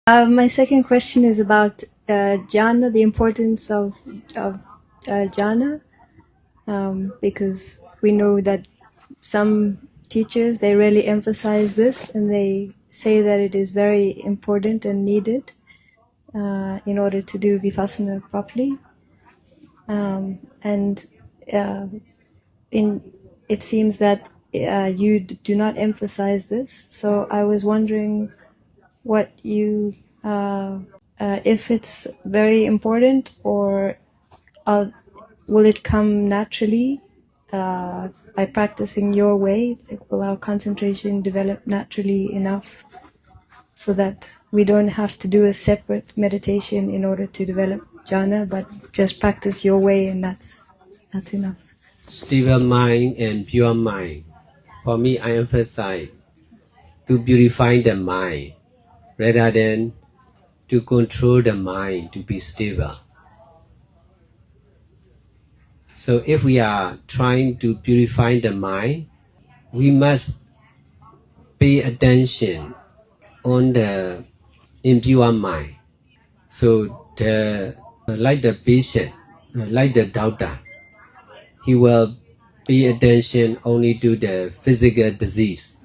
My second question is about jhana, the importance of jhana, because we know that some teachers, they really emphasize this and they say that it is very important and needed in order to do vipassana properly. And uh, in it seems that you do not emphasize this. So I was wondering what you if it's very important, or uh, will it come naturally by practicing your way? Like, will our concentration develop naturally enough so that we don't have to do a separate meditation in order to develop jhana, but just practice your way, and that's enough? Stable mind and pure mind. For me, I emphasize to purify the mind rather than to control the mind to be stable. So if we are trying to purify the mind, we must pay attention on the impure mind. So like the patient, like the doctor, he will pay attention only to the physical disease.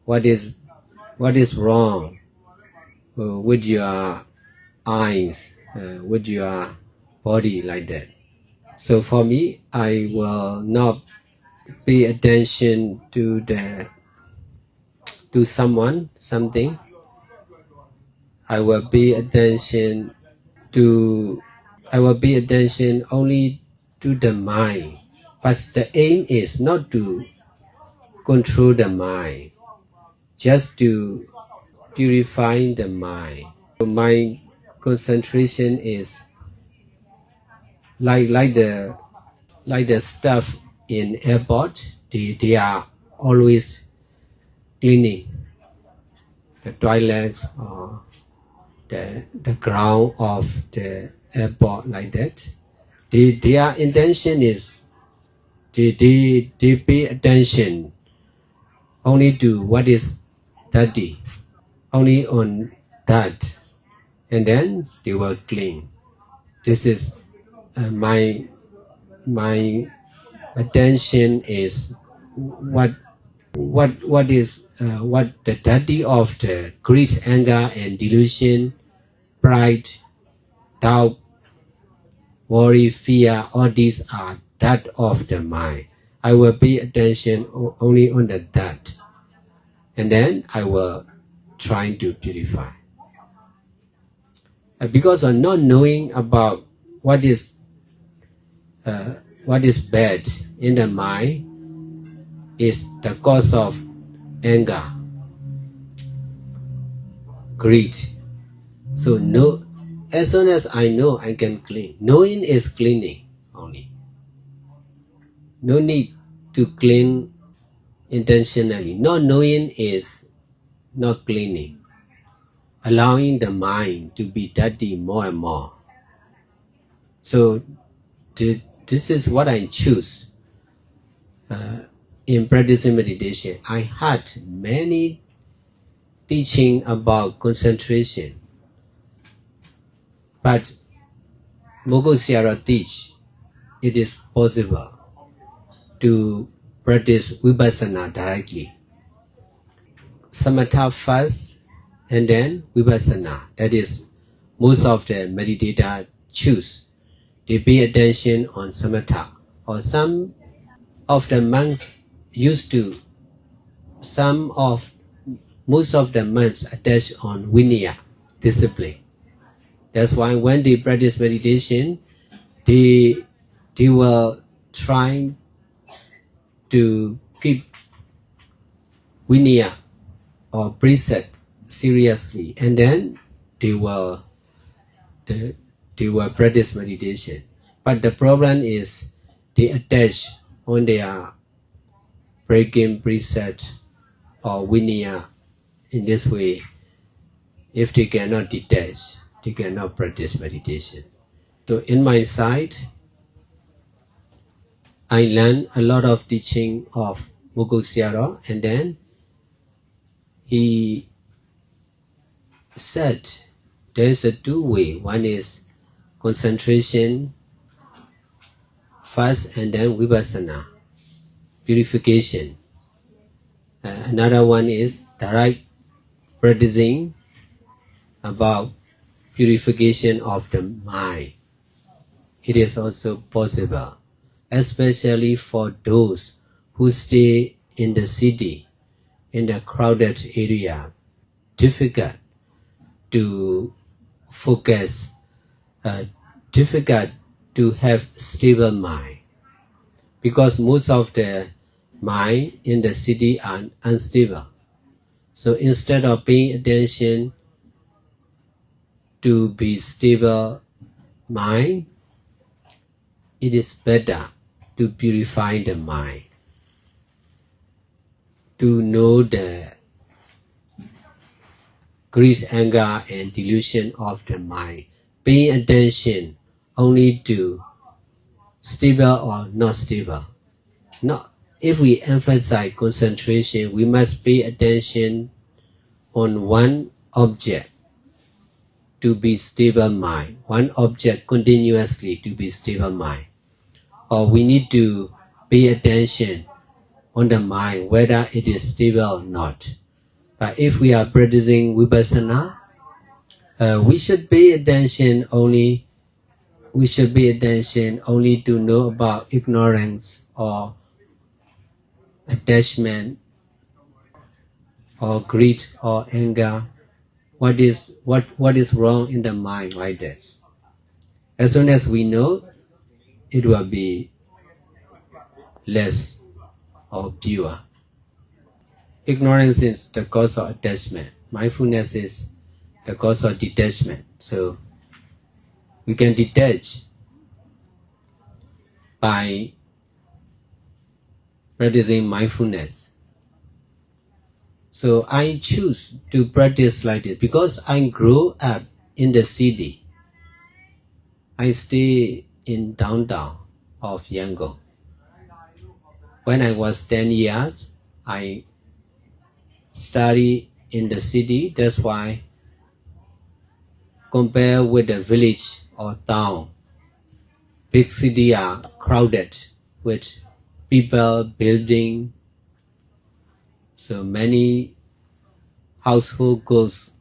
What is wrong with your eyes, with your body, like that. So for me, I will not pay attention to someone, something. I will pay attention to I will pay attention only to the mind. But the aim is not to control the mind, just to purify the mind. So my concentration is like the stuff in airport. They are always cleaning the toilets or the ground of the airport, like that. Their intention is they pay attention only to what is dirty, only on that, and then they will clean. This is my attention is what the dirty of the greed, anger, and delusion, pride, doubt, worry, fear. All these are that of the mind. I will pay attention only on the that, and then I will try to purify. Because of not knowing about what is bad in the mind is the cause of anger, greed. So no, as soon as I know, I can clean. Knowing is cleaning only. No need to clean intentionally. Not knowing is not cleaning, allowing the mind to be dirty more and more. So this is what I choose in practicing meditation. I had many teaching about concentration, but Mogul Sierra teach it is possible to practice vipassana directly. Samatha first, and then vipassana. That is, most of the meditators choose. They pay attention on samatha. Or some of the monks used to, most of the monks attach on vinaya, discipline. That's why when they practice meditation, they will try to keep vinaya or precept seriously, and then they will practice meditation. But the problem is they attach on their breaking precept or vinaya. In this way, if they cannot detach, they cannot practice meditation. So in my side, I learned a lot of teaching of Mogul Siaro, and then he said there is a two way. One is concentration first and then vipassana, purification. Another one is direct practicing about purification of the mind. It is also possible, especially for those who stay in the city, in the crowded area. Difficult to focus, difficult to have stable mind, because most of the mind in the city are unstable. So instead of paying attention to be stable mind, it is better to purify the mind, to know the greed, anger, and delusion of the mind. Paying attention only to stable or not stable. Not, if we emphasize concentration, we must pay attention on one object to be stable mind, one object continuously to be stable mind. Or we need to pay attention on the mind whether it is stable or not. But if we are practicing vipassana, we should pay attention only to know about ignorance or attachment or greed or anger. What is wrong in the mind like this? As soon as we know, it will be less or pure. Ignorance is the cause of attachment. Mindfulness is the cause of detachment. So we can detach by practicing mindfulness. So I choose to practice like this because I grew up in the city. I stay in downtown of Yangon. When I was 10 years, I study in the city. That's why compared with the village or town, big city are crowded with people, building, so many household goals,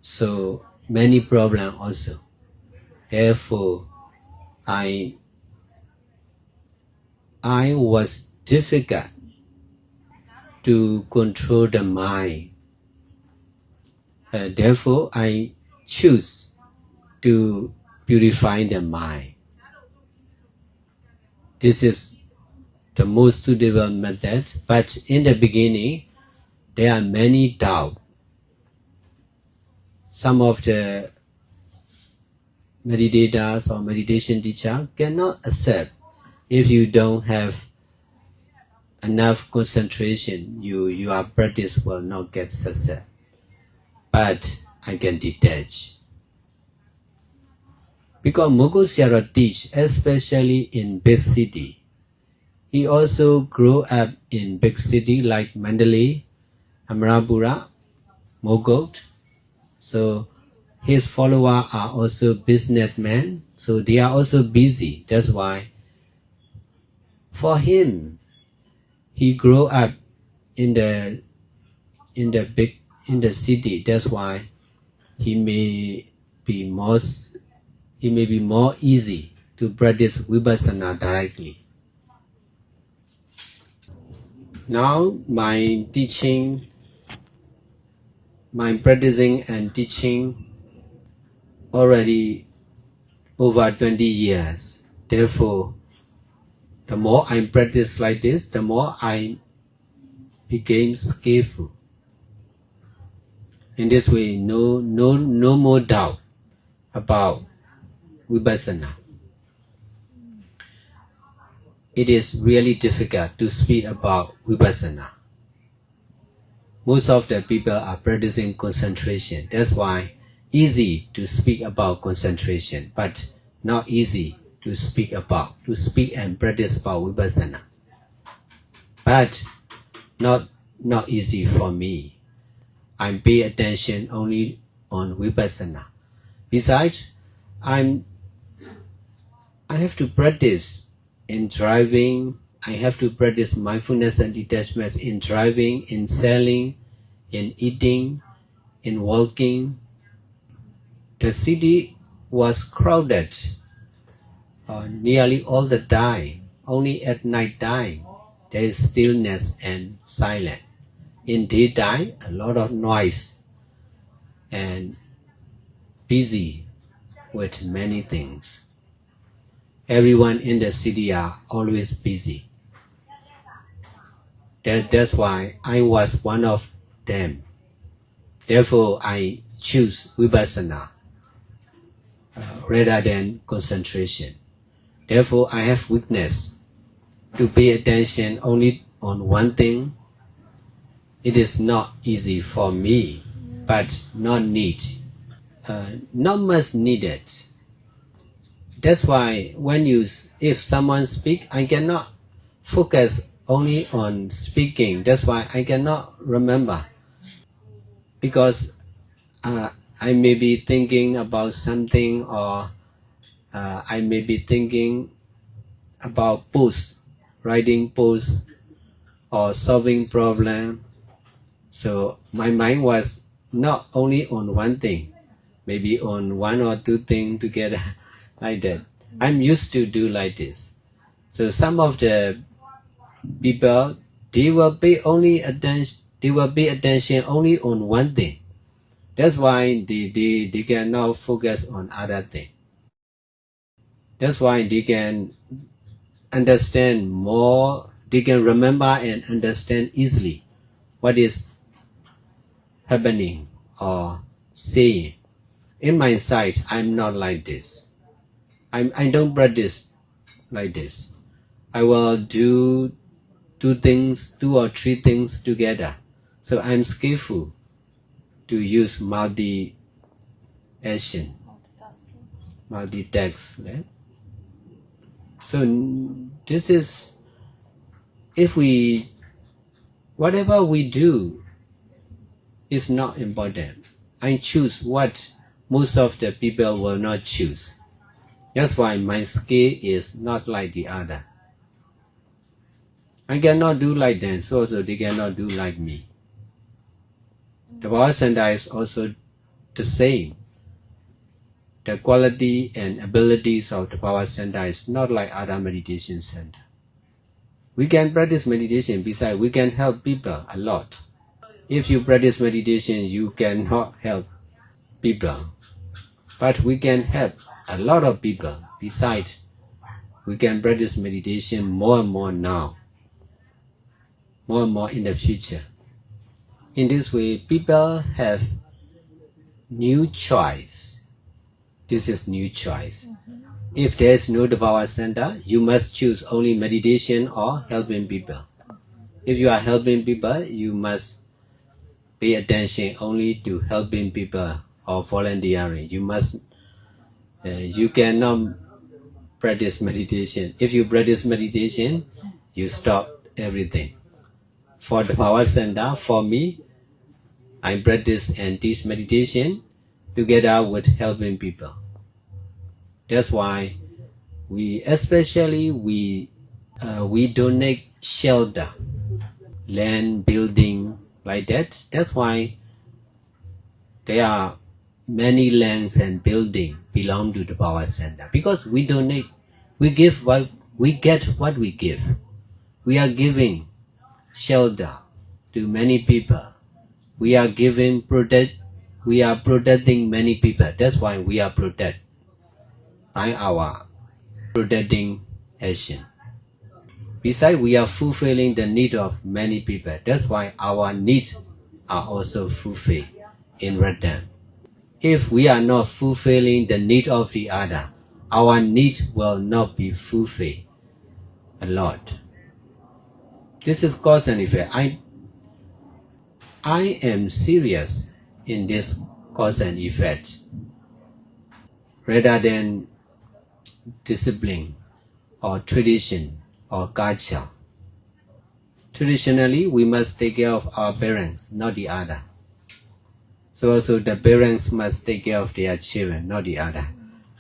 so many problems also. Therefore, I was difficult to control the mind. Therefore, I choose to purify the mind. This is the most suitable method, but in the beginning, there are many doubts. Some of the meditators or meditation teacher cannot accept if you don't have enough concentration, your practice will not get success. But I can detach. Because Mogul Sayadaw teach, especially in big city. He also grew up in big city like Mandalay, Amarapura, Mogul. So his followers are also businessmen, so they are also busy. That's why for him, he grew up in the city. That's why he may be more easy to practice vipassana directly. Now my practicing and teaching already over 20 years. Therefore, the more I practice like this, the more I became skillful. In this way, no more doubt about vipassana. It is really difficult to speak about vipassana. Most of the people are practicing concentration. That's why easy to speak about concentration, but not easy to speak and practice about vipassana. But not easy for me. I pay attention only on vipassana. Besides, I have to practice in driving. I have to practice mindfulness and detachment in driving, in selling, in eating, in walking. The city was crowded nearly all the time. Only at night time there is stillness and silence. In daytime, a lot of noise and busy with many things. Everyone in the city are always busy. That's why I was one of them. Therefore, I choose vipassana rather than concentration. Therefore, I have weakness to pay attention only on one thing. It is not easy for me, but not need, not much needed. That's why if someone speak, I cannot focus only on speaking. That's why I cannot remember, because I may be thinking about something, or I may be thinking about posts, writing posts, or solving problem. So my mind was not only on one thing, maybe on one or two things together like that. I'm used to do like this. So some of the people, they will pay attention only on one thing. That's why they cannot focus on other thing. That's why they can understand more, they can remember and understand easily what is happening or saying. In my sight, I'm not like this. I don't practice like this. I will do two or three things together. So I'm skillful to use multi-action, multitask. Right? So this is, if whatever we do is not important. I choose what most of the people will not choose. That's why my skill is not like the other. I cannot do like them, so also they cannot do like me. The power center is also the same. The quality and abilities of the power center is not like other meditation center. We can practice meditation, besides we can help people a lot. If you practice meditation, you cannot help people. But we can help a lot of people. Besides, we can practice meditation more and more now, more and more in the future. In this way, people have new choice. This is new choice. If there is no power center, you must choose only meditation or helping people. If you are helping people, you must pay attention only to helping people or volunteering. You cannot practice meditation. If you practice meditation, you stop everything. For the power center, for me, I practice and teach meditation together with helping people. That's why we donate shelter, land, building like that. That's why there are many lands and buildings belong to the power center, because we donate, we give what we get, what we give. We are giving shelter to many people. We are protecting many people. That's why we are protected by our protecting action. Besides, we are fulfilling the need of many people. That's why our needs are also fulfilled in return. If we are not fulfilling the need of the other, our need will not be fulfilled a lot. This is cause and effect. I am serious in this cause and effect rather than discipline or tradition or culture. Traditionally, we must take care of our parents, not the other. So also the parents must take care of their children, not the other.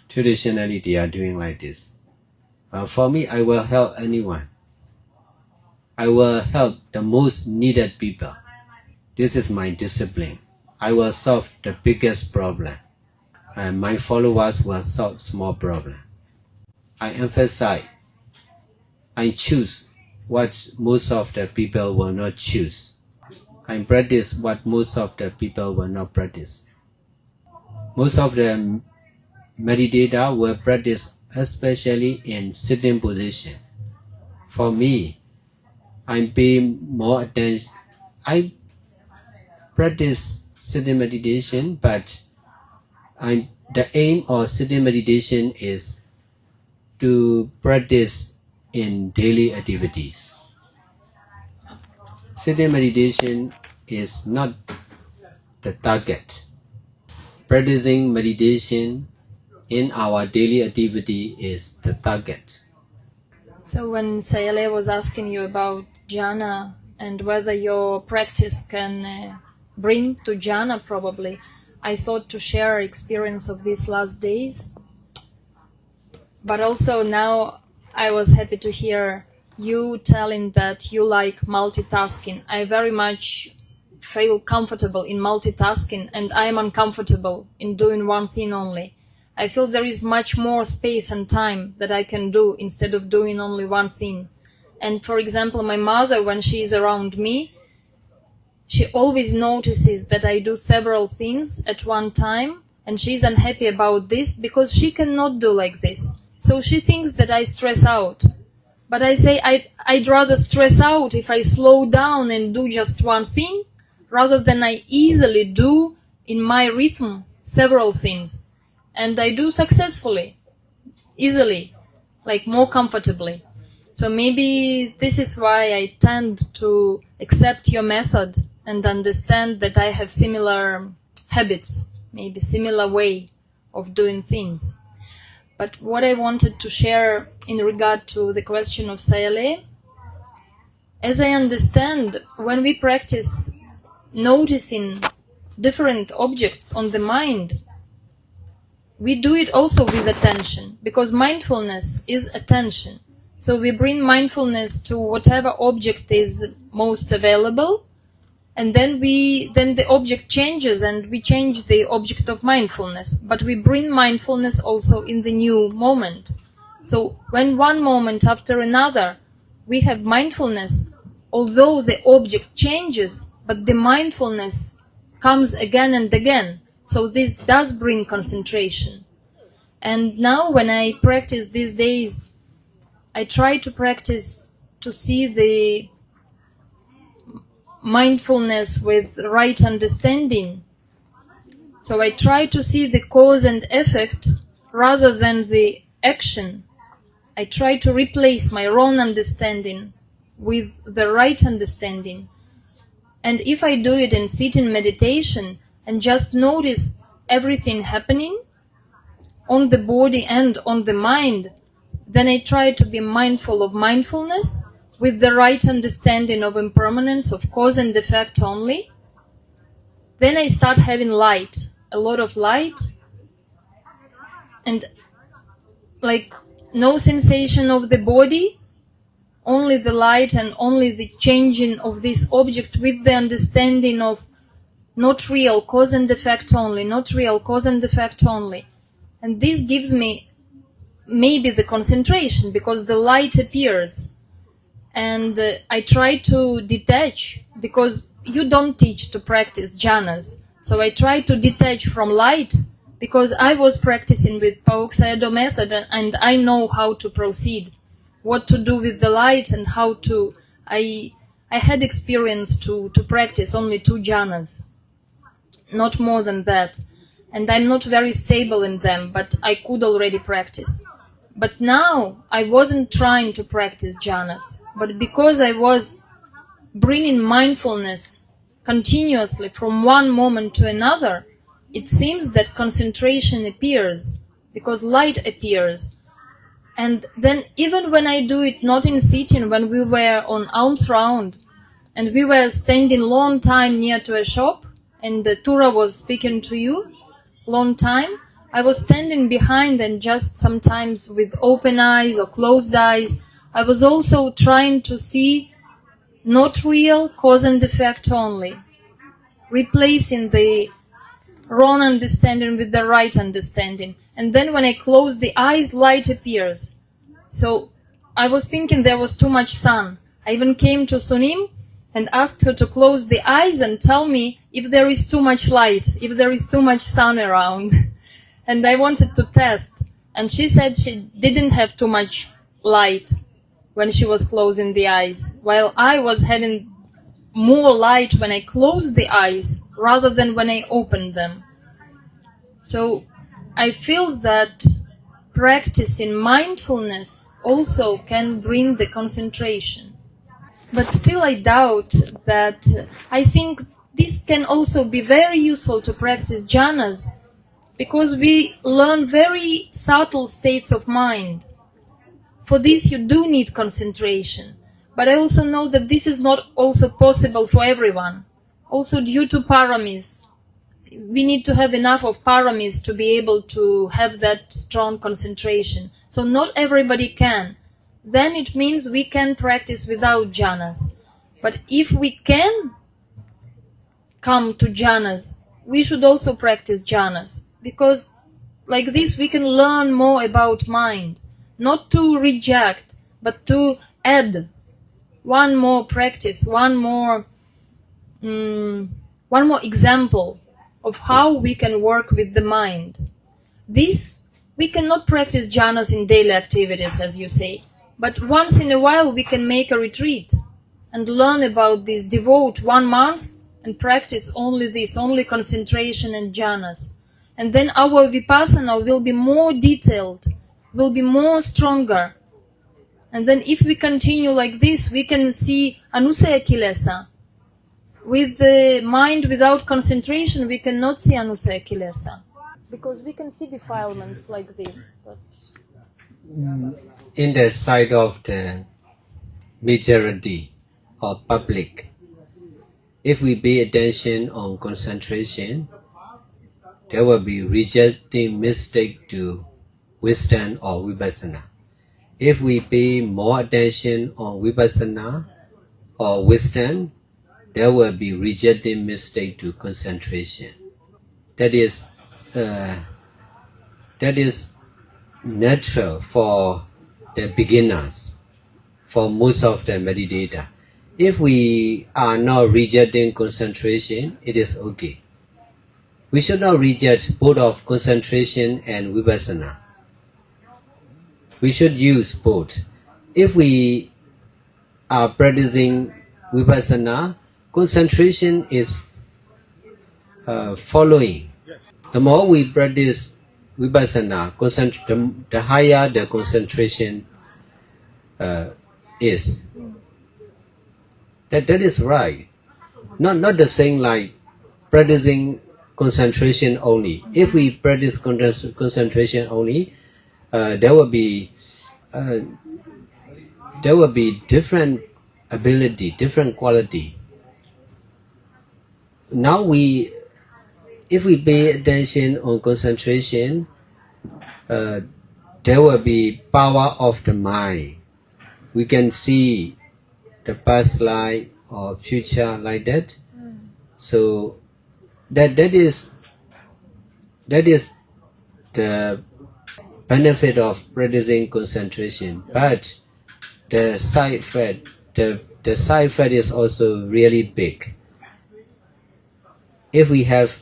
Traditionally, they are doing like this. For me, I will help anyone. I will help the most needed people. This is my discipline. I will solve the biggest problem, and my followers will solve small problem. I emphasize, I choose what most of the people will not choose. I practice what most of the people will not practice. Most of the meditator will practice especially in sitting position. For me, I pay more attention. I practice sitting meditation, but the aim of sitting meditation is to practice in daily activities. Sitting meditation is not the target. Practicing meditation in our daily activity is the target. So when Sayale was asking you about jhana and whether your practice can bring to jhana, probably, I thought to share experience of these last days. But also now I was happy to hear you telling that you like multitasking. I very much feel comfortable in multitasking, and I am uncomfortable in doing one thing only. I feel there is much more space and time that I can do instead of doing only one thing. And for example, my mother, when she is around me, she always notices that I do several things at one time, and she's unhappy about this because she cannot do like this. So she thinks that I stress out. But I say I'd rather stress out if I slow down and do just one thing, rather than I easily do in my rhythm several things. And I do successfully, easily, like more comfortably. So maybe this is why I tend to accept your method and understand that I have similar habits, maybe similar way of doing things. But what I wanted to share in regard to the question of Sayale, as I understand, when we practice noticing different objects on the mind, we do it also with attention, because mindfulness is attention. So we bring mindfulness to whatever object is most available, and then the object changes and we change the object of mindfulness, but we bring mindfulness also in the new moment. So when one moment after another we have mindfulness, although the object changes, but the mindfulness comes again and again. So this does bring concentration. And now when I practice these days, I try to practice to see the mindfulness with right understanding. So I try to see the cause and effect rather than the action. I try to replace my wrong understanding with the right understanding. And if I do it in sitting meditation and just notice everything happening on the body and on the mind, then I try to be mindful of mindfulness with the right understanding of impermanence, of cause and effect only. Then I start having light, a lot of light, and like no sensation of the body, only the light and only the changing of this object with the understanding of not real cause and effect only, not real cause and effect only. And this gives me maybe the concentration, because the light appears. And I try to detach, because you don't teach to practice jhanas. So I try to detach from light, because I was practicing with Pauk Sayadaw method, and I know how to proceed, what to do with the light, and how to... I had experience to practice only 2 jhanas, not more than that. And I'm not very stable in them, but I could already practice. But now I wasn't trying to practice jhanas, but because I was bringing mindfulness continuously from one moment to another, it seems that concentration appears, because light appears. And then even when I do it not in sitting, when we were on alms round and we were standing long time near to a shop, and the Tura was speaking to you long time, I was standing behind, and just sometimes with open eyes or closed eyes, I was also trying to see not real cause and effect only, replacing the wrong understanding with the right understanding. And then when I close the eyes, light appears. So I was thinking there was too much sun. I even came to Sunim and asked her to close the eyes and tell me if there is too much light, if there is too much sun around. And I wanted to test. And she said she didn't have too much light when she was closing the eyes, while I was having more light when I closed the eyes rather than when I opened them. So I feel that practicing mindfulness also can bring the concentration. But still I doubt that. I think this can also be very useful to practice jhanas, because we learn very subtle states of mind. For this you do need concentration. But I also know that this is not also possible for everyone. Also due to paramis. We need to have enough of paramis to be able to have that strong concentration. So not everybody can. Then it means we can practice without jhanas. But if we can come to jhanas, we should also practice jhanas. Because like this we can learn more about mind. Not to reject, but to add one more practice, one more example of how we can work with the mind. This, we cannot practice jhanas in daily activities, as you say, but once in a while we can make a retreat and learn about this, devote 1 month and practice only this, only concentration and jhanas. And then our vipassana will be more detailed, will be more stronger. And then if we continue like this, we can see anusaya kilesa. With the mind without concentration, we cannot see anusaya kilesa. Because we can see defilements like this. But in the sight of the majority or public, if we pay attention on concentration, there will be rejecting mistake to wisdom or vipassana. If we pay more attention on vipassana or wisdom, there will be rejecting mistake to concentration. That is natural for the beginners, for most of the meditator. If we are not rejecting concentration, it is okay. We should not reject both of concentration and vipassana. We should use both. If we are practicing vipassana, concentration is following. The more we practice vipassana, the higher the concentration is. That is right. Not the same like practicing concentration only. If we practice concentration only, there will be different ability, different quality. Now if we pay attention on concentration, there will be power of the mind. We can see the past life or future like that. So that is the benefit of practicing concentration. But the side effect is also really big. If we have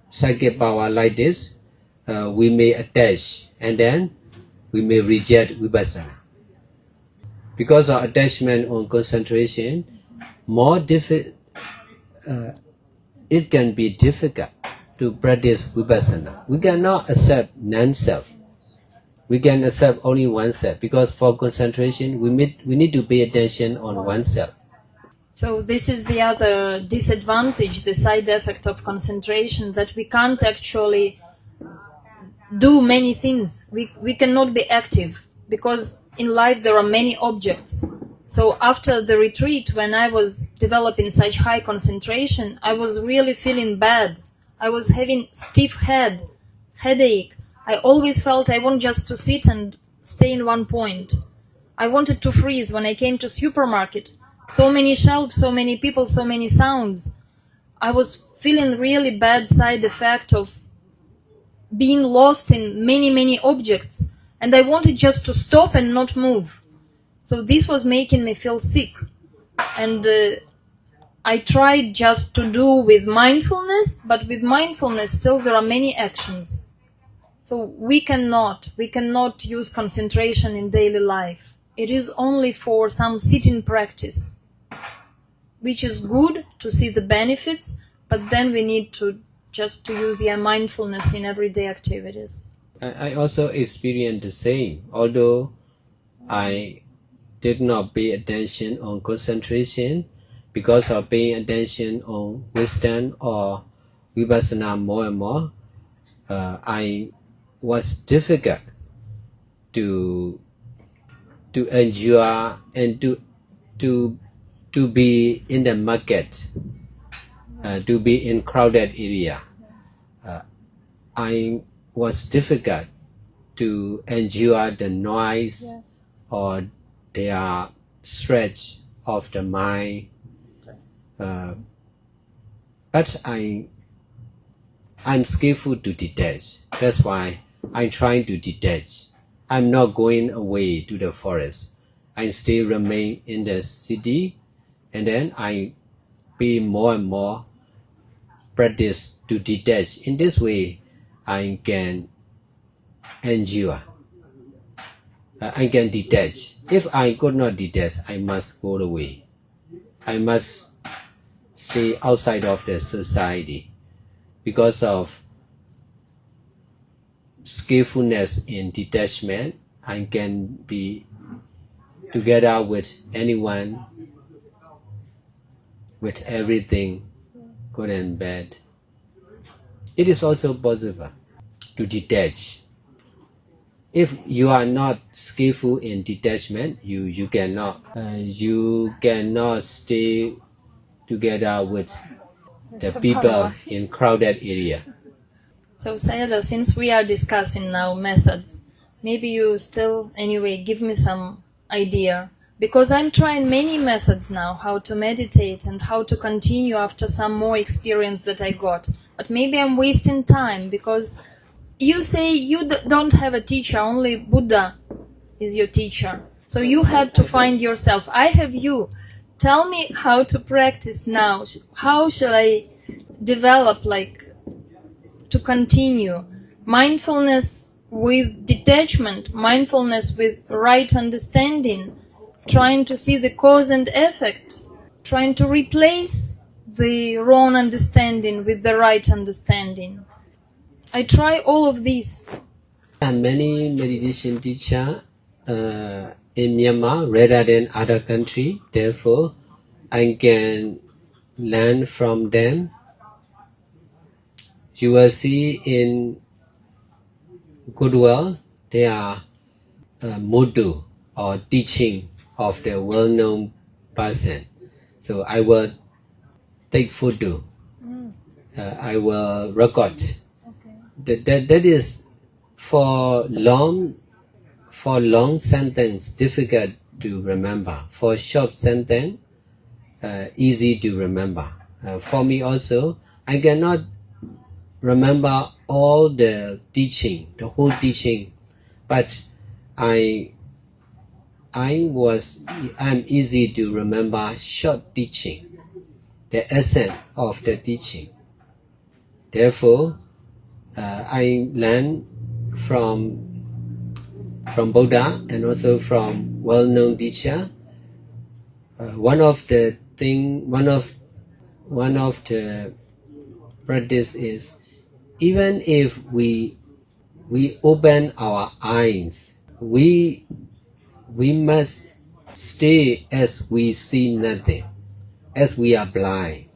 psychic power like this, we may attach and then we may reject vipassana. Because of attachment on concentration, it can be difficult to practice vipassana. We cannot accept non-self. We can accept only oneself, because for concentration we need to pay attention on oneself. so this is the other disadvantage, the side effect of concentration, that we can't actually do many things. We cannot be active, because in life there are many objects. So after the retreat, when I was developing such high concentration, I was really feeling bad. I was having stiff headache. I always felt I want just to sit and stay in one point. I wanted to freeze when I came to supermarket. So many shelves, so many people, so many sounds. I was feeling really bad side effect of being lost in many objects, and I wanted just to stop and not move. So this was making me feel sick, and I tried just to do with mindfulness, but with mindfulness still there are many actions. So we cannot use concentration in daily life. It is only for some sitting practice, which is good to see the benefits, but then we need to just to use mindfulness in everyday activities. I also experienced the same, although I did not pay attention on concentration. Because of paying attention on wisdom or vipassana more and more, I was difficult to endure and to be in the market, to be in crowded area. I was difficult to endure the noise or the stretch of the mind. But I'm skillful to detach. That's why I'm trying to detach. I'm not going away to the forest. I still remain in the city, and then I be more and more practice to detach. In this way, I can endure. I can detach. If I could not detach, I must go away. I must stay outside of the society. Because of skillfulness in detachment, I can be together with anyone, with everything, good and bad. It is also possible to detach. If you are not skillful in detachment, you cannot stay together with the people in crowded area. So Sayadaw, since we are discussing now methods, maybe you still anyway give me some idea, because I'm trying many methods now, how to meditate and how to continue after some more experience that I got. But maybe I'm wasting time, because you say you don't have a teacher, only Buddha is your teacher. So you had to find yourself. I have you. Tell me how to practice now. How shall I develop, to continue? Mindfulness with detachment, mindfulness with right understanding, trying to see the cause and effect, trying to replace the wrong understanding with the right understanding. I try all of these. There are many meditation teachers in Myanmar rather than other country. Therefore, I can learn from them. You will see in Goodwill, there are motto or teaching of the well-known person. So I will take photo. I will record. That is for long sentence difficult to remember. For short sentence, easy to remember. For me also, I cannot remember all the teaching, the whole teaching, but I'm easy to remember short teaching, the essence of the teaching. Therefore, I learn from Buddha and also from well-known teacher. One of the practice is, even if we open our eyes, we must stay as we see nothing, as we are blind.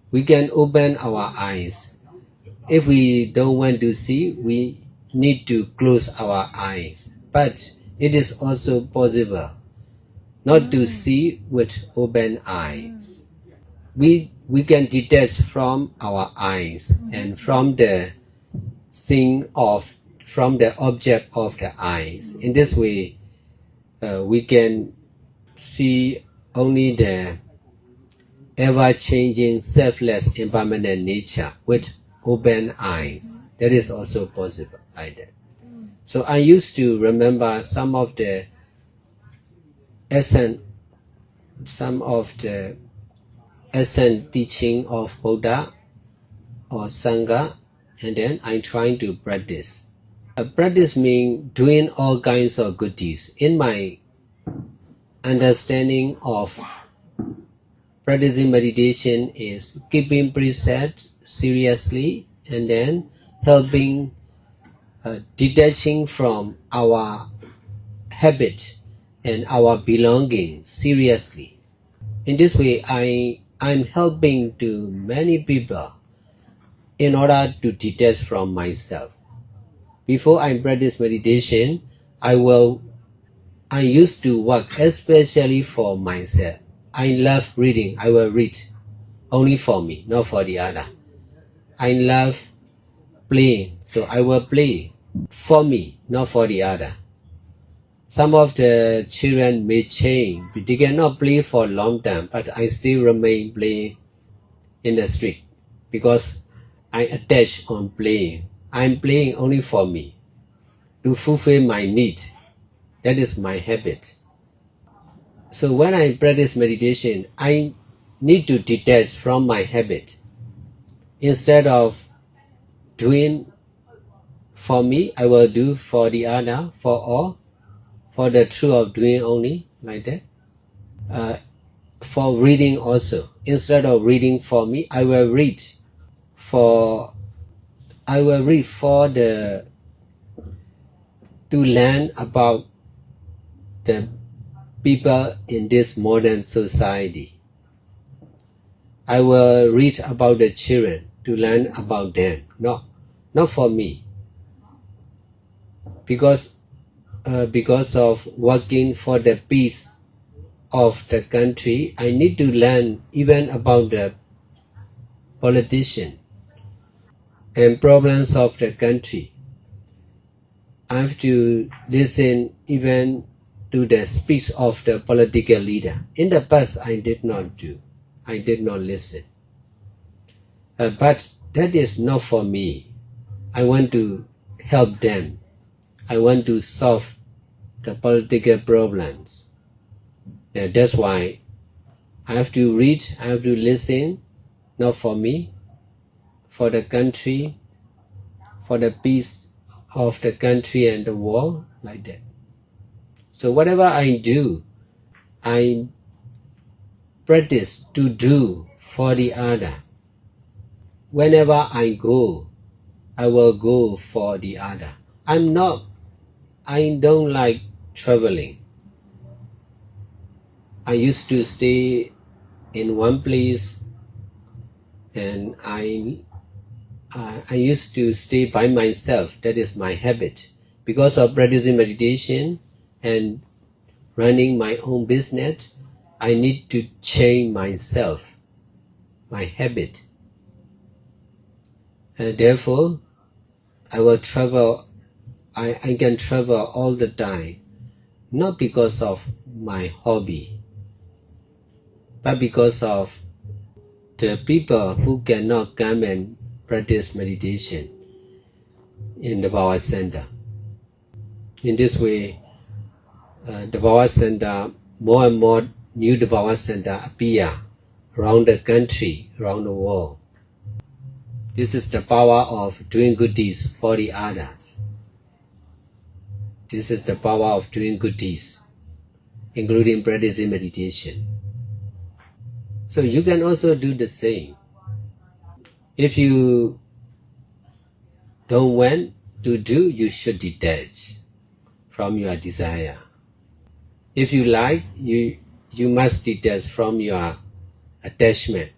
We can open our eyes. If we don't want to see, we need to close our eyes. But it is also possible not to see with open eyes. We can detach from our eyes and from the thing of from the object of the eyes. In this way, we can see only the ever-changing, selfless, impermanent nature with open eyes. That is also possible like that. So I used to remember some of the essence, some of the essence teaching of Buddha or Sangha, and then I'm trying to practice. Practice means doing all kinds of good deeds. In my understanding of practicing meditation is keeping precepts seriously and then helping detaching from our habit and our belonging seriously. In this way, I'm helping to many people in order to detach from myself. Before I practice meditation, I used to work especially for myself. I love reading. I will read only for me, not for the other. I love playing, so I will play for me, not for the other. Some of the children may change, but they cannot play for a long time, but I still remain playing in the street because I attach on playing. I'm playing only for me, to fulfill my need. That is my habit. So when I practice meditation, I need to detach from my habit. Instead of doing for me, I will do for the other, for all, for the truth of doing only, like that. For reading also, instead of reading for me, for I will read for the to learn about the people in this modern society. I will read about the children to learn about them, not for me, because of working for the peace of the country. I need to learn even about the politician and problems of the country. I have to listen even to the speech of the political leader. In the past, I did not do. I did not listen. But that is not for me. I want to help them. I want to solve the political problems. That's why I have to read, I have to listen, not for me, for the country, for the peace of the country and the world, like that. So whatever I do, I practice to do for the other. Whenever I go, I will go for the other. I don't like traveling. I used to stay in one place and I used to stay by myself. That is my habit. Because of practicing meditation and running my own business, I need to change myself, my habit. And therefore, I will travel. I can travel all the time, not because of my hobby, but because of the people who cannot come and practice meditation in the Power Center. In this way, the Power Center, more and more new Power Center appear around the country, around the world. This is the power of doing good deeds for the others. This is the power of doing good deeds, including practicing meditation. So you can also do the same. If you don't want to do, you should detach from your desire. If you like, you must detach from your attachment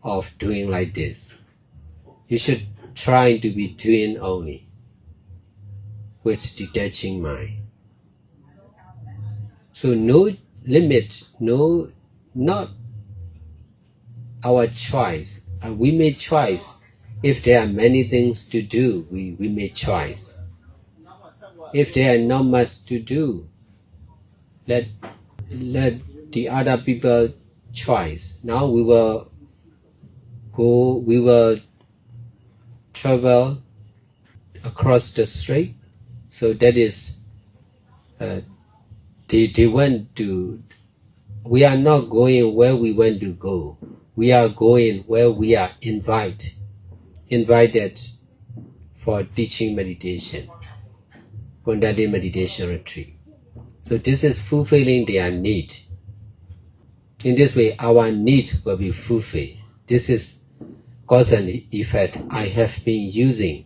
of doing like this. You should try to be doing only with detaching mind. So no limit, no, not our choice. We make choice. If there are many things to do, we make choice. If there are not much to do, let the other people choice. Now we will travel across the strait. So that is, they went to, we are not going where we want to go. We are going where we are invited for teaching meditation, conducting meditation retreat. So this is fulfilling their need. In this way, our needs will be fulfilled. This is cause and effect I have been using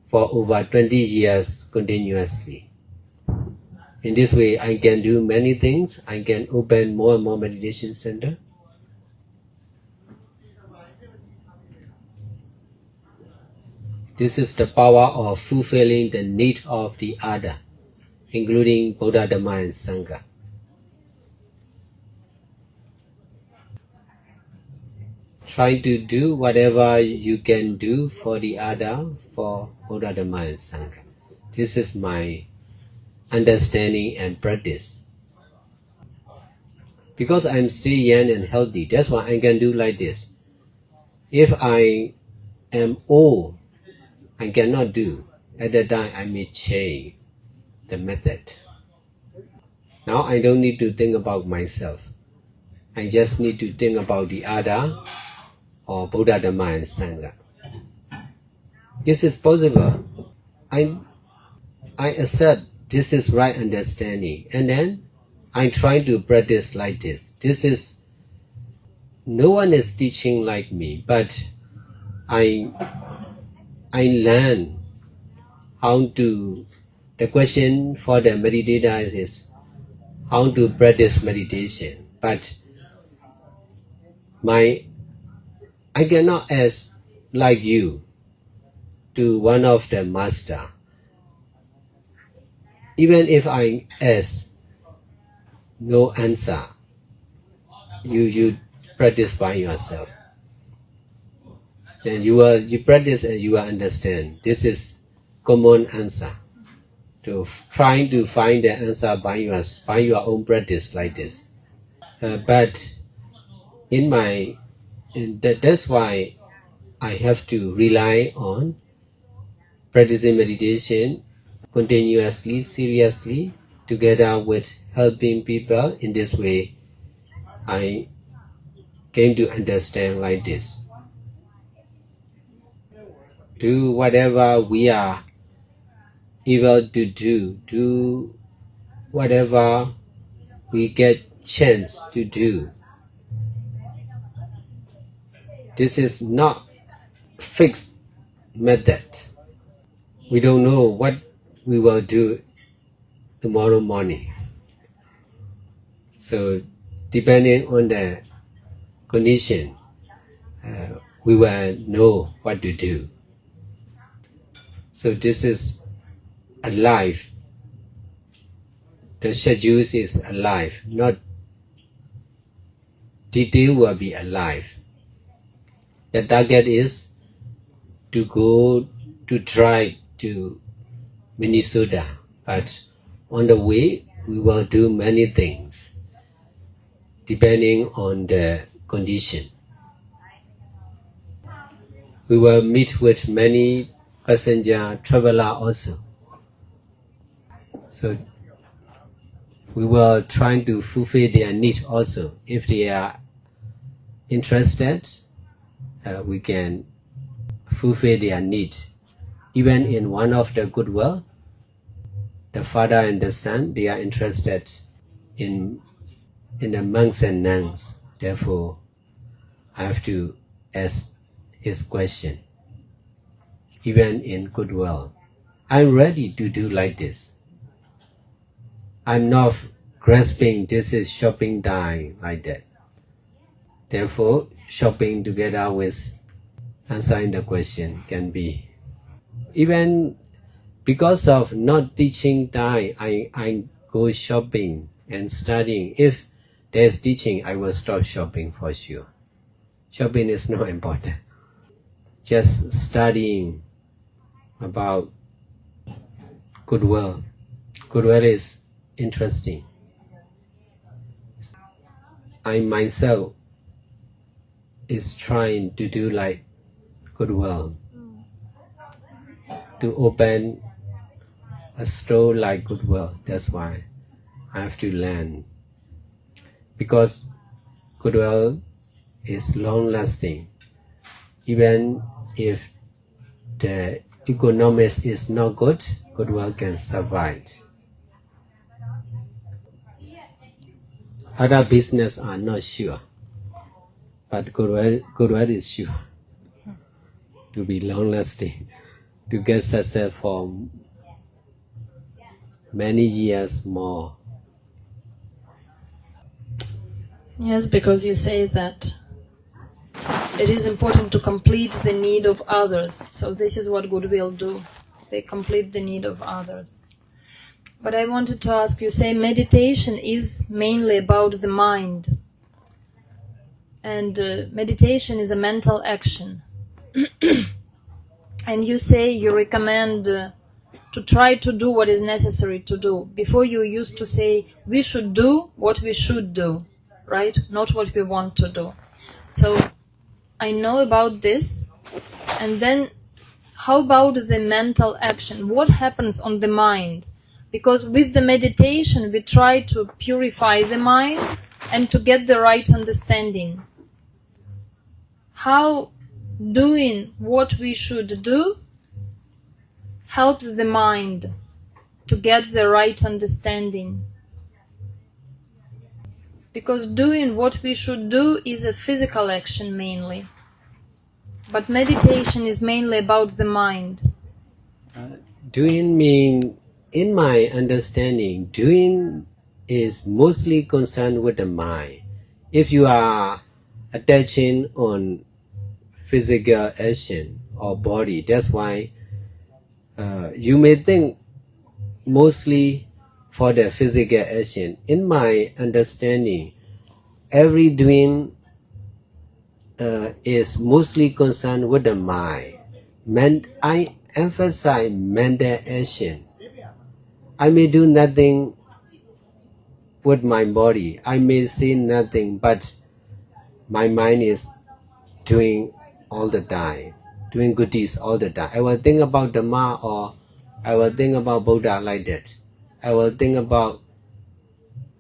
for over 20 years continuously. In this way, I can do many things. I can open more and more meditation center. This is the power of fulfilling the need of the other, including Buddha, Dhamma, and Sangha. Try to do whatever you can do for the other, for Buddha, Dhamma, and Sangha. This is my understanding and practice. Because I'm still young and healthy, that's why I can do like this. If I am old, I cannot do. At that time, I may change the method. Now I don't need to think about myself. I just need to think about the other or Buddha, Dhamma, and Sangha. This is possible. I accept this is right understanding, and then I try to practice like this. This is, no one is teaching like me, but I learn how to, the question for the meditator is how to practice meditation. But I cannot ask like you to one of the master. Even if I ask, no answer, you practice by yourself. Then you practice and you will understand. This is common answer. To trying to find the answer by your own practice like this. But that's why I have to rely on practicing meditation continuously, seriously, together with helping people. In this way, I came to understand like this. Do whatever we are able to do whatever we get chance to do. This is not fixed method. We don't know what we will do tomorrow morning. So depending on the condition, we will know what to do. So this is alive. The schedule is alive, not detail will be alive. The target is to go to drive to Minnesota, but on the way we will do many things depending on the condition. We will meet with many passenger traveler also. So we will try to fulfill their need also. If they are interested, we can fulfill their need. Even in one of the goodwill, the father and the son, they are interested in the monks and nuns. Therefore, I have to ask his question. Even in goodwill, I'm ready to do like this. I'm not grasping this is shopping time like that. Therefore, shopping together with answering the question can be. Even because of not teaching time, I go shopping and studying. If there's teaching, I will stop shopping for sure. Shopping is not important. Just studying about goodwill. Goodwill is interesting. I myself is trying to do like goodwill, to open a store like goodwill. That's why I have to learn, because goodwill is long lasting. Even if the economics is not good, goodwill can survive. Other business are not sure, but goodwill is sure to be long lasting, to get success for many years more. Yes, because you say that it is important to complete the need of others. So this is what goodwill do. They complete the need of others. But I wanted to ask, you say meditation is mainly about the mind. And meditation is a mental action. And you say you recommend to try to do what is necessary to do. Before you used to say we should do what we should do, right? Not what we want to do. So I know about this. And then how about the mental action? What happens on the mind? Because with the meditation we try to purify the mind and to get the right understanding. How doing what we should do helps the mind to get the right understanding. Because doing what we should do is a physical action mainly. But meditation is mainly about the mind. Doing mean, in my understanding, doing is mostly concerned with the mind. If you are attaching on physical action or body, that's why you may think mostly for the physical action. In my understanding, every doing is mostly concerned with the mind. I emphasize mental action. I may do nothing with my body. I may say nothing, but my mind is doing all the time, doing good deeds all the time. I will think about Dhamma, or I will think about Buddha like that. I will think about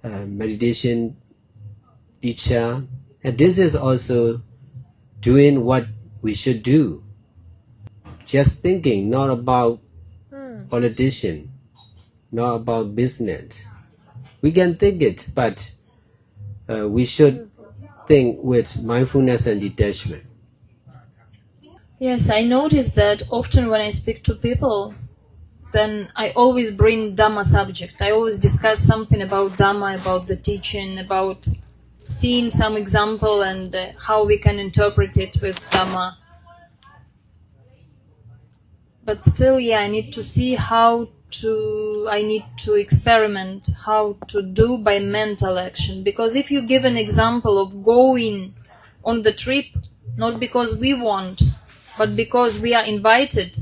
meditation teacher. And this is also doing what we should do. Just thinking, not about politician, not about business. We can think it, but we should think with mindfulness and detachment. Yes, I notice that often when I speak to people, then I always bring Dhamma subject. I always discuss something about Dhamma, about the teaching, about seeing some example and how we can interpret it with Dhamma. But still, I need to see I need to experiment how to do by mental action. Because if you give an example of going on the trip, not because we want, but because we are invited,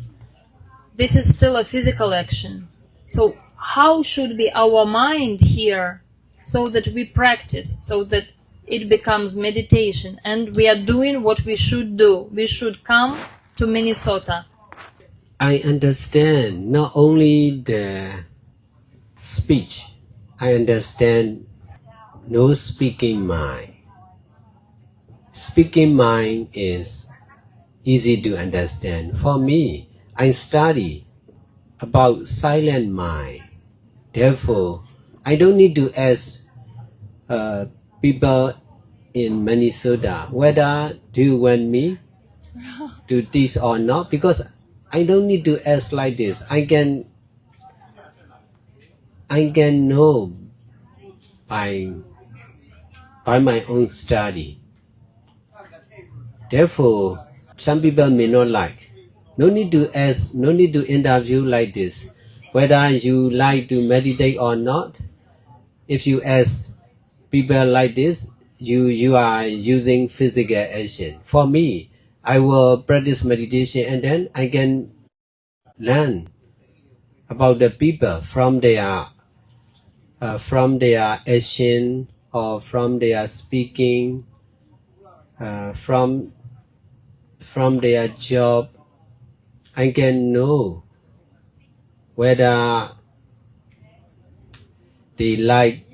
this is still a physical action. So how should be our mind here so that we practice, so that it becomes meditation and we are doing what we should do? We should come to Minnesota. I understand not only the speech, I understand no speaking mind. Speaking mind is easy to understand. For me, I study about silent mind. Therefore, I don't need to ask people in Minnesota whether do you want me to teach or not, because I don't need to ask like this. I can know by my own study. Therefore, some people may not like. No need to ask, no need to interview like this. Whether you like to meditate or not, If you ask people like this, you are using physical action. For me, I will practice meditation and then I can learn about the people from their action or from their speaking, from their job. I can know whether they like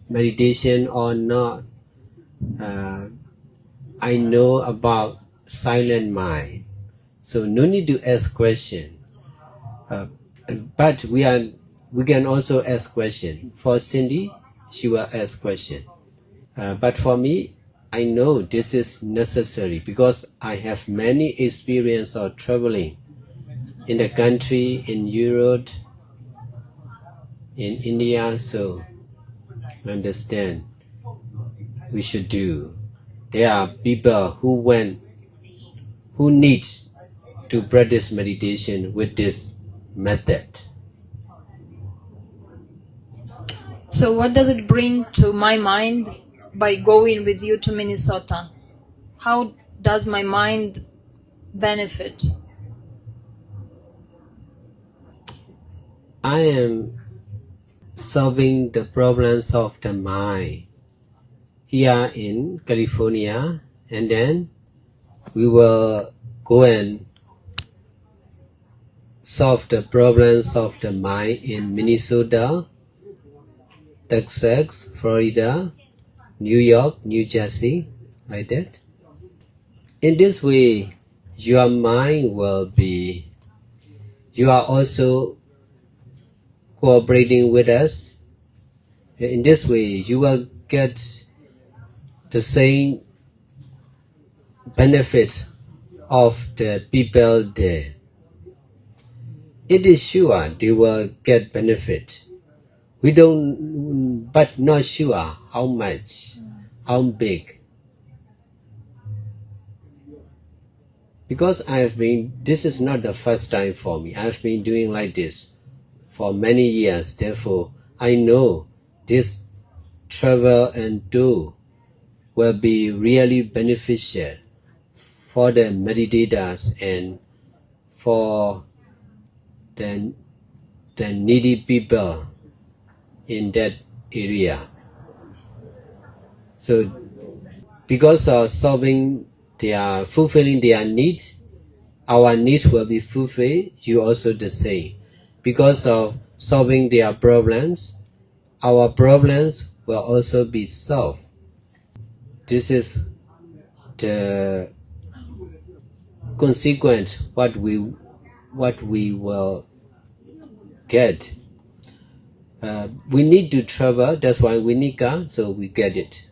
meditation or not. Uh, I know about silent mind, so no need to ask question. Uh, but we can also ask question. For Cindy, she will ask question. But for me, I know this is necessary because I have many experience of traveling in the country, in Europe, in India, so understand we should do. There are people who need to practice meditation with this method. So, what does it bring to my mind by going with you to Minnesota? How does my mind benefit? I am solving the problems of the mind here in California, and then we will go and solve the problems of the mind in Minnesota, Texas, Florida, New York, New Jersey, like that. In this way, your mind will be, you are also cooperating with us. In this way, you will get the same benefit of the people there. It is sure they will get benefit. We don't, but not sure how much, how big. Because this is not the first time for me. I've been doing like this for many years. Therefore, I know this travel and do will be really beneficial for the meditators and for the, the needy people in that area. So because of fulfilling their needs, our needs will be fulfilled, you also the same. Because of solving their problems, our problems will also be solved. This is the consequence what we will get. We need to travel, that's why we need car, so we get it.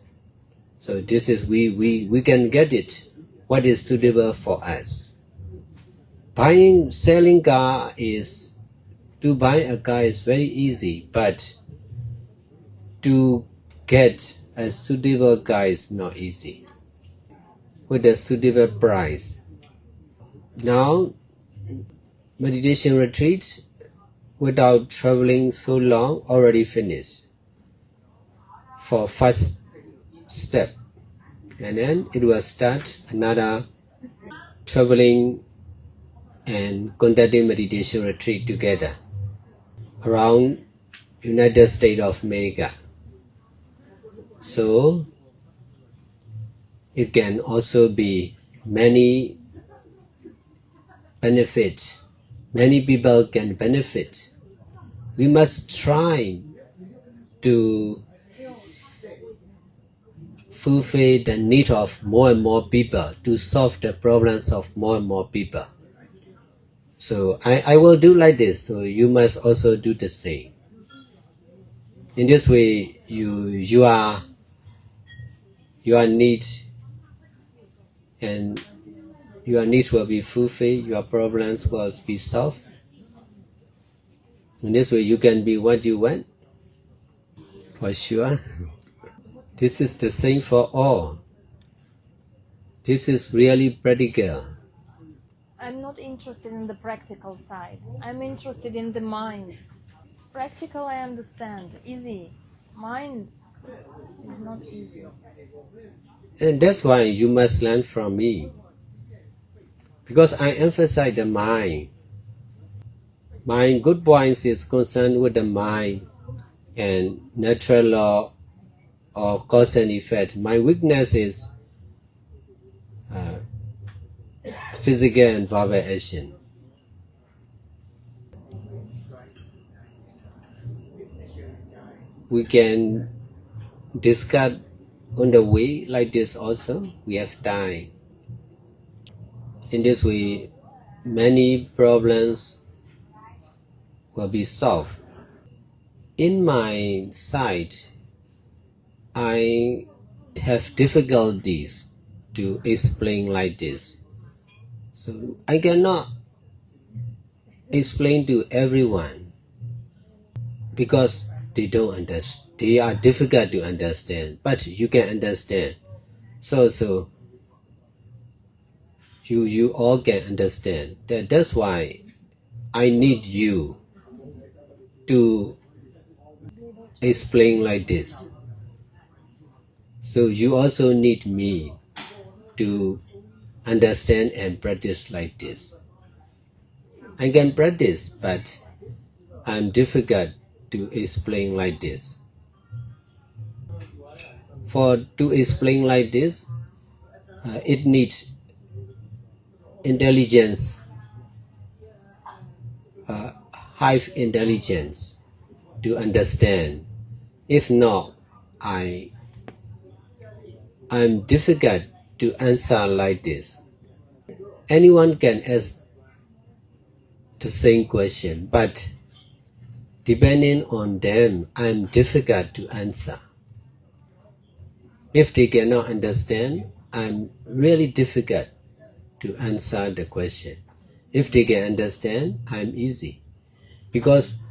So this is we can get it what is suitable for us. Selling car is, to buy a car is very easy, but to get a suitable car is not easy with a suitable price. Now, meditation retreat without traveling so long already finished for first step, and then it will start another traveling and conducting meditation retreat together around United States of America. So it can also be many benefits. Many people can benefit. We must try to fulfill the need of more and more people, to solve the problems of more and more people. So I will do like this, so you must also do the same. In this way, your needs and your needs will be fulfilled, your problems will be solved. In this way, you can be what you want, for sure. This is the same for all. This is really practical. I'm not interested in the practical side. I'm interested in the mind. Practical, I understand. Easy. mind is not easy. And that's why you must learn from me. Because I emphasize the mind. My good points is concerned with the mind and natural law or cause and effect. My weakness is physical and verbal action. We can discuss on the way like this also. We have time. In this way, many problems will be solved. In my side, I have difficulties to explain like this. So I cannot explain to everyone because they don't understand. They are difficult to understand, but you can understand. So you all can understand. That's why I need you to explain like this. So you also need me to understand and practice like this. I can practice, but I'm difficult to explain like this. To explain like this, it needs intelligence, high intelligence to understand. If not, I'm difficult to answer like this. Anyone can ask the same question, but depending on them, I'm difficult to answer. If they cannot understand, I'm really difficult to answer the question. If they can understand, I'm easy. Because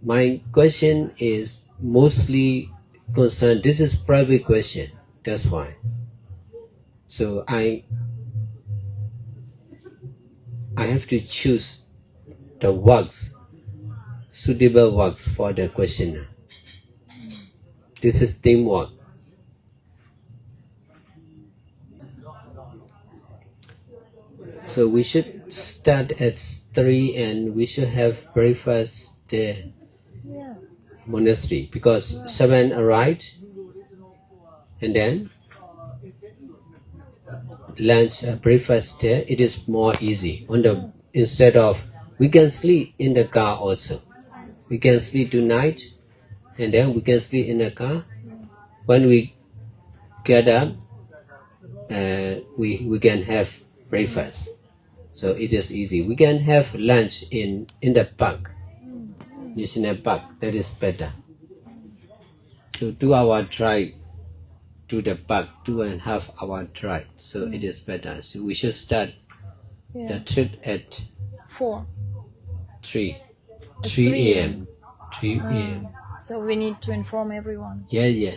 my question is mostly concerned, this is private question, that's why. So I have to choose the works, suitable works for the questioner. This is teamwork. So we should start at 3 and we should have breakfast there. Yeah. Monastery because 7 arrived and then lunch breakfast there. It is more easy instead of we can sleep in the car also. We can sleep tonight and then we can sleep in the car. When we get up, we can have breakfast. So it is easy. We can have lunch in the park, national park. That is better. So 2 hour drive to the park, 2.5 hour drive. So it is better. So we should start the trip at 4. 3 3 a.m. 3 a.m. So we need to inform everyone. Yeah.